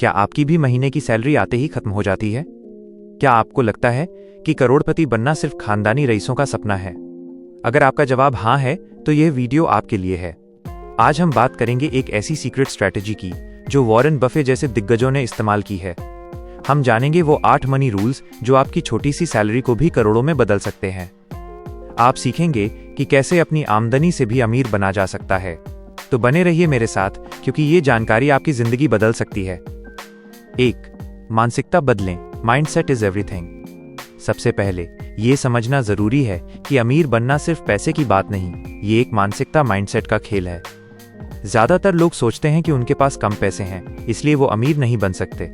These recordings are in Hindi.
क्या आपकी भी महीने की सैलरी आते ही खत्म हो जाती है? क्या आपको लगता है कि करोड़पति बनना सिर्फ खानदानी रईसों का सपना है? अगर आपका जवाब हाँ है, तो यह वीडियो आपके लिए है। आज हम बात करेंगे एक ऐसी सीक्रेट स्ट्रैटेजी की जो वॉरेन बफे जैसे दिग्गजों ने इस्तेमाल की है। हम जानेंगे वो 8 मनी रूल्स जो आपकी छोटी सी सैलरी को भी करोड़ों में बदल सकते हैं। आप सीखेंगे कि कैसे अपनी आमदनी से भी अमीर बना जा सकता है। तो बने रहिए मेरे साथ, क्योंकि ये जानकारी आपकी जिंदगी बदल सकती है। 1. मानसिकता बदलें। Mindset is everything. सबसे पहले ये समझना जरूरी है कि अमीर बनना सिर्फ पैसे की बात नहीं, ये एक मानसिकता माइंडसेट का खेल है। ज्यादातर लोग सोचते हैं कि उनके पास कम पैसे हैं, इसलिए वो अमीर नहीं बन सकते।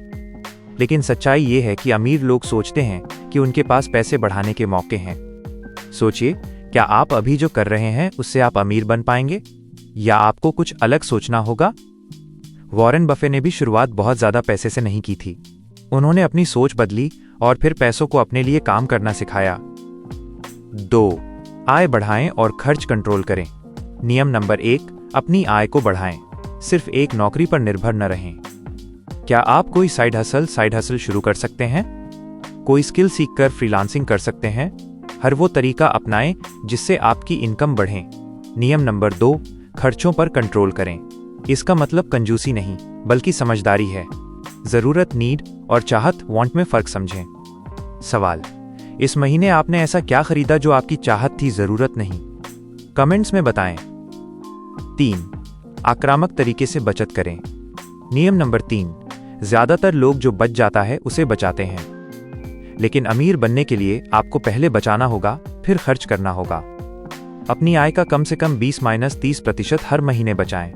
लेकिन सच्चाई ये है कि अमीर लोग सोचते हैं कि उनके पास पैसे बढ़ाने के मौके हैं। सोचिए, क्या आप अभी जो कर रहे हैं उससे आप अमीर बन पाएंगे, या आपको कुछ अलग सोचना होगा? वॉरेन बफे ने भी शुरुआत बहुत ज्यादा पैसे से नहीं की थी। उन्होंने अपनी सोच बदली और फिर पैसों को अपने लिए काम करना सिखाया। 2. आय बढ़ाएं और खर्च कंट्रोल करें। नियम नंबर 1, अपनी आय को बढ़ाएं। सिर्फ एक नौकरी पर निर्भर न रहें। क्या आप कोई साइड हसल शुरू कर सकते हैं? कोई स्किल सीखकर फ्रीलांसिंग कर सकते हैं? हर वो तरीका अपनाएं जिससे आपकी इनकम बढ़े। नियम नंबर 2, खर्चों पर कंट्रोल करें। इसका मतलब कंजूसी नहीं, बल्कि समझदारी है। जरूरत नीड और चाहत वांट में फर्क समझें। सवाल: इस महीने आपने ऐसा क्या खरीदा जो आपकी चाहत थी, जरूरत नहीं? कमेंट्स में बताएं। 3. आक्रामक तरीके से बचत करें। नियम नंबर 3, ज्यादातर लोग जो बच जाता है उसे बचाते हैं। लेकिन अमीर बनने के लिए आपको पहले बचाना होगा, फिर खर्च करना होगा। अपनी आय का कम से कम 20-30% हर महीने बचाएं।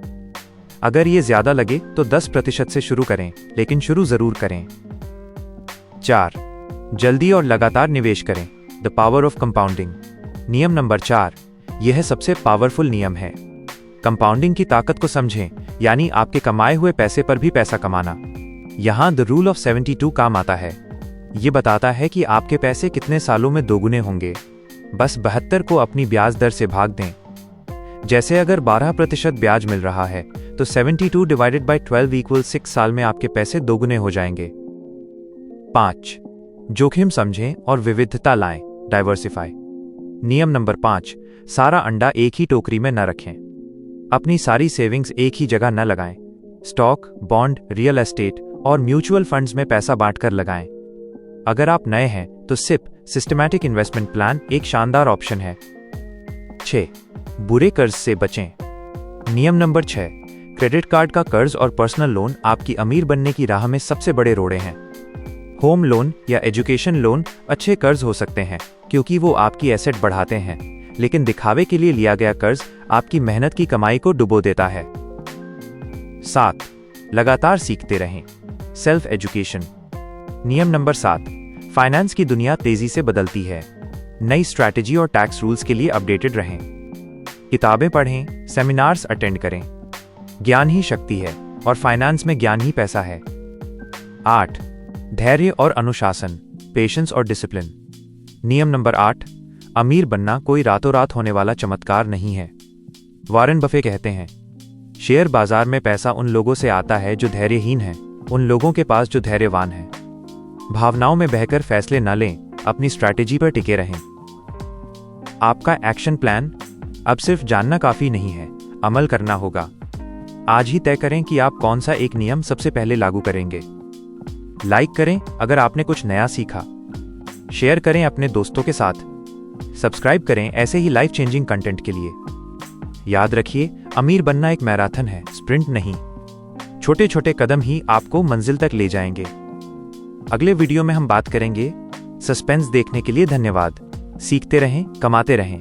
अगर ये ज्यादा लगे तो 10% से शुरू करें, लेकिन शुरू जरूर करें। 4. जल्दी और लगातार निवेश करें। The power of compounding. नियम नंबर 4, यह सबसे पावरफुल नियम है। कंपाउंडिंग की ताकत को समझें, यानी आपके कमाए हुए पैसे पर भी पैसा कमाना। यहां द रूल ऑफ 72 काम आता है। ये बताता है कि आपके पैसे कितने सालों में दोगुने होंगे। बस 72 को अपनी ब्याज दर से भाग दें। जैसे अगर 12% ब्याज मिल रहा है, तो 72 डिवाइडेड बाय 12 इक्वल 6 साल में आपके पैसे दोगुने हो जाएंगे। 5. जोखिम समझें और विविधता लाएं। डाइवर्सिफाई। नियम नंबर 5, सारा अंडा एक ही टोकरी में न रखें। अपनी सारी सेविंग्स एक ही जगह न लगाएं। स्टॉक, बॉन्ड, रियल एस्टेट और म्यूचुअल फंड्स में पैसा बांटकर लगाएं। अगर आप नए हैं तो सिप सिस्टमैटिक इन्वेस्टमेंट प्लान एक शानदार ऑप्शन है। 6. बुरे कर्ज से बचें। नियम नंबर 6, क्रेडिट कार्ड का कर्ज और पर्सनल लोन आपकी अमीर बनने की राह में सबसे बड़े रोड़े हैं। होम लोन या एजुकेशन लोन अच्छे कर्ज हो सकते हैं, क्योंकि वो आपकी एसेट बढ़ाते हैं, लेकिन दिखावे के लिए लिया गया कर्ज आपकी मेहनत की कमाई को डुबो देता है। 7. लगातार सीखते रहें। Self education. नियम नंबर 7, फाइनेंस की दुनिया तेजी से बदलती है। नई स्ट्रैटेजी और टैक्स रूल्स के लिए अपडेटेड रहें। किताबें पढ़ें, सेमिनार्स अटेंड करें। ज्ञान ही शक्ति है और फाइनेंस में ज्ञान ही पैसा है। 8. धैर्य और अनुशासन। पेशेंस और डिसिप्लिन। नियम नंबर 8, अमीर बनना कोई रातों रात होने वाला चमत्कार नहीं है। वॉरेन बफे कहते हैं, शेयर बाजार में पैसा उन लोगों से आता है जो धैर्यहीन हैं, उन लोगों के पास जो धैर्यवान हैं। भावनाओं में बहकर फैसले न लें, अपनी स्ट्रैटेजी पर टिके रहें। आपका एक्शन प्लान। अब सिर्फ जानना काफी नहीं है, अमल करना होगा। आज ही तय करें कि आप कौन सा एक नियम सबसे पहले लागू करेंगे। लाइक करें अगर आपने कुछ नया सीखा। शेयर करें अपने दोस्तों के साथ। सब्सक्राइब करें ऐसे ही लाइफ चेंजिंग कंटेंट के लिए। याद रखिए, अमीर बनना एक मैराथन है, स्प्रिंट नहीं। छोटे छोटे कदम ही आपको मंजिल तक ले जाएंगे। अगले वीडियो में हम बात करेंगे। सस्पेंस देखने के लिए धन्यवाद। सीखते रहें, कमाते रहें।